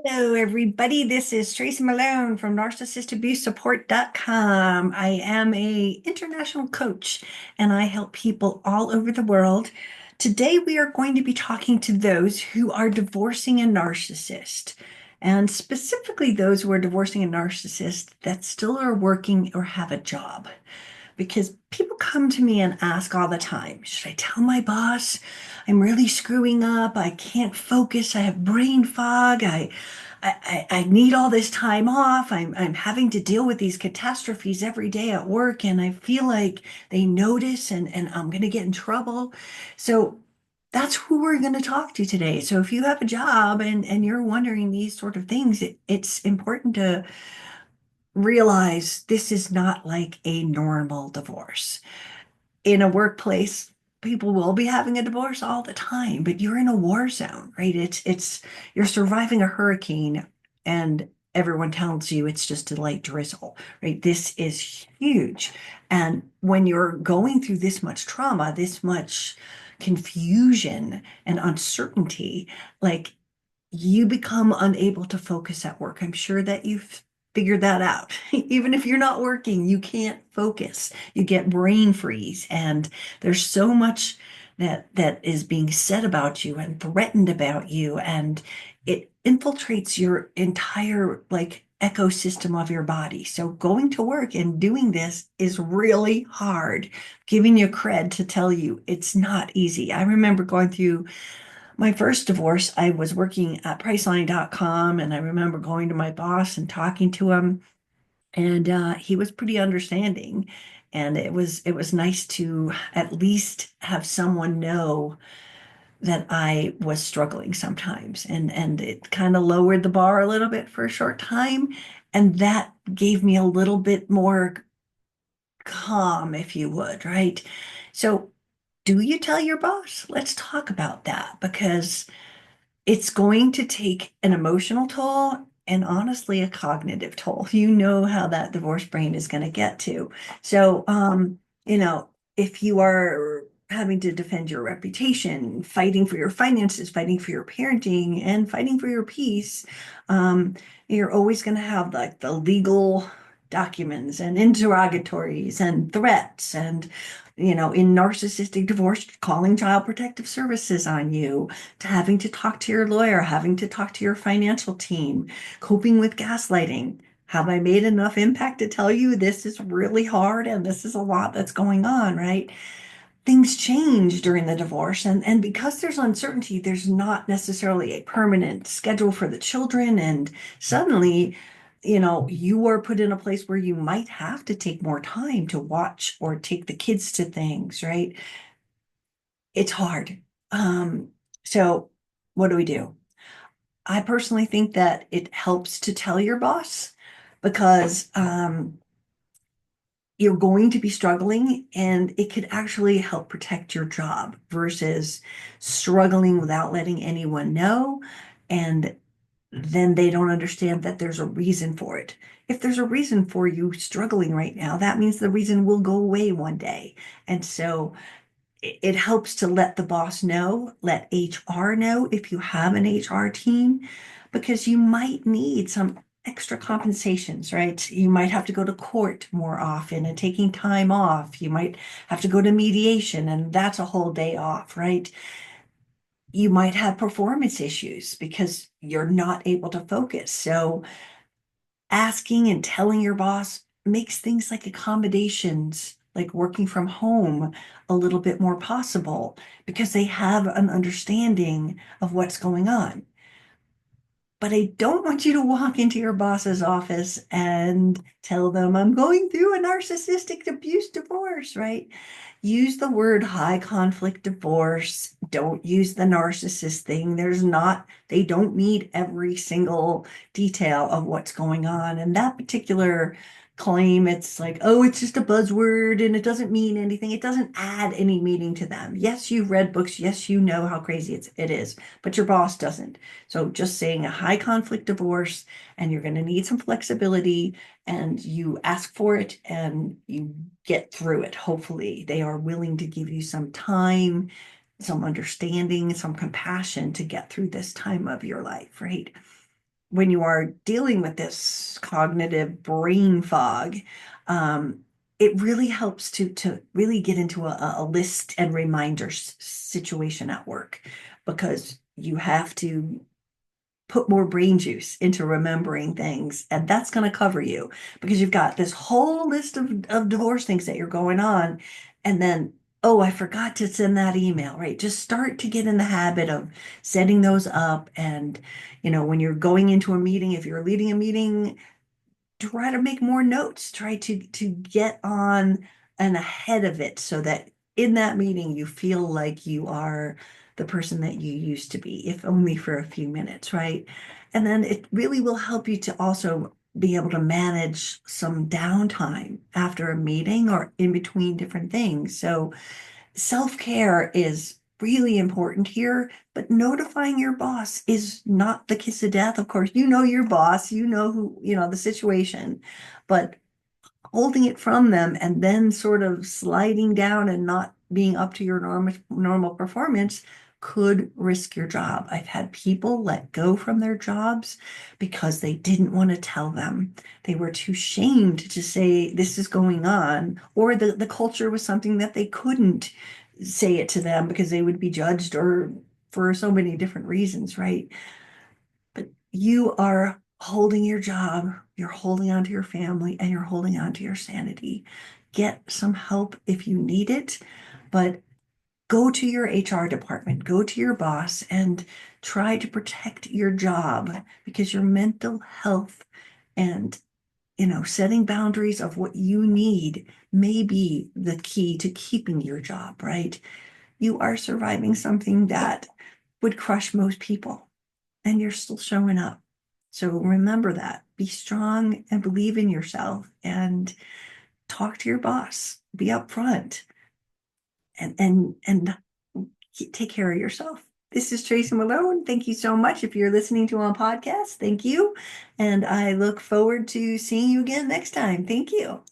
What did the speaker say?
Hello, everybody. This is Tracy Malone from narcissistabusesupport.com. I am a international coach and I help people all over the world. Today, we are going to be talking to those who are divorcing a narcissist, and specifically those who are divorcing a narcissist that still are working or have a job. Because people come to me and ask all the time, should I tell my boss I'm really screwing up? I can't focus. I have brain fog. I need all this time off. I'm having to deal with these catastrophes every day at work, and I feel like they notice and I'm going to get in trouble. So that's who we're going to talk to today. So if you have a job and you're wondering these sort of things, it's important to realize this is not like a normal divorce. In a workplace, people will be having a divorce all the time, but you're in a war zone, right? It's you're surviving a hurricane and everyone tells you it's just a light drizzle, right? This is huge. And when you're going through this much trauma, this much confusion and uncertainty, like you become unable to focus at work. I'm sure that you've figured that out. Even if you're not working, you can't focus. You get brain freeze, and there's so much that is being said about you and threatened about you, and it infiltrates your entire ecosystem of your body. So going to work and doing this is really hard. Giving you cred to tell you it's not easy. I remember going through my first divorce. I was working at Priceline.com, and I remember going to my boss and talking to him, and he was pretty understanding. And it was nice to at least have someone know that I was struggling sometimes, and it kind of lowered the bar a little bit for a short time, and that gave me a little bit more calm, if you would, right? So, do you tell your boss? Let's talk about that because it's going to take an emotional toll and honestly a cognitive toll. You know how that divorce brain is going to get to. So, if you are having to defend your reputation, fighting for your finances, fighting for your parenting, and fighting for your peace, um, you're always going to have like the legal documents and interrogatories and threats and in narcissistic divorce, calling child protective services on you, to having to talk to your lawyer, having to talk to your financial team, coping with gaslighting. Have I made enough impact to tell you this is really hard and this is a lot that's going on, right? Things change during the divorce, and because there's uncertainty, there's not necessarily a permanent schedule for the children, and suddenly, you are put in a place where you might have to take more time to watch or take the kids to things, right? It's hard. Um, so what do we do? I personally think that it helps to tell your boss because you're going to be struggling, and it could actually help protect your job versus struggling without letting anyone know. And then they don't understand that there's a reason for it. If there's a reason for you struggling right now, that means the reason will go away one day. And so it helps to let the boss know, let HR know if you have an HR team, because you might need some extra compensations, right? You might have to go to court more often and taking time off. You might have to go to mediation, and that's a whole day off, right? You might have performance issues because you're not able to focus. So asking and telling your boss makes things like accommodations, like working from home, a little bit more possible because they have an understanding of what's going on. But I don't want you to walk into your boss's office and tell them, I'm going through a narcissistic abuse divorce, right? Use the word high conflict divorce. Don't use the narcissist thing. They don't need every single detail of what's going on. And that particular claim, it's like, oh, it's just a buzzword and it doesn't mean anything. It doesn't add any meaning to them. Yes, you've read books. Yes, you know how crazy it is, but your boss doesn't. So just saying a high conflict divorce, and you're going to need some flexibility, and you ask for it and you get through it. Hopefully, they are willing to give you some time, some understanding, some compassion to get through this time of your life, right? when you are dealing with this cognitive brain fog, um, it really helps to really get into a list and reminders situation at work, because you have to put more brain juice into remembering things, and that's going to cover you because you've got this whole list of divorce things that you're going on, and then, oh, I forgot to send that email, right? Just start to get in the habit of setting those up. And when you're going into a meeting, if you're leading a meeting, try to make more notes, try to get on and ahead of it, so that in that meeting you feel like you are the person that you used to be, if only for a few minutes, right? And then it really will help you to also be able to manage some downtime after a meeting or in between different things. So self-care is really important here, but notifying your boss is not the kiss of death. Of course, you know your boss, you know who, the situation, but holding it from them and then sort of sliding down and not being up to your normal performance could risk your job. I've had people let go from their jobs because they didn't want to tell them. They were too shamed to say this is going on, or the culture was something that they couldn't say it to them because they would be judged, or for so many different reasons, right? But you are holding your job, you're holding on to your family, and you're holding on to your sanity. Get some help if you need it, but go to your HR department, go to your boss, and try to protect your job, because your mental health and setting boundaries of what you need may be the key to keeping your job, right? You are surviving something that would crush most people, and you're still showing up. So remember that. Be strong and believe in yourself, and talk to your boss. Be upfront, and take care of yourself. This is Tracy Malone. Thank you so much. If you're listening to our podcast, thank you. And I look forward to seeing you again next time. Thank you.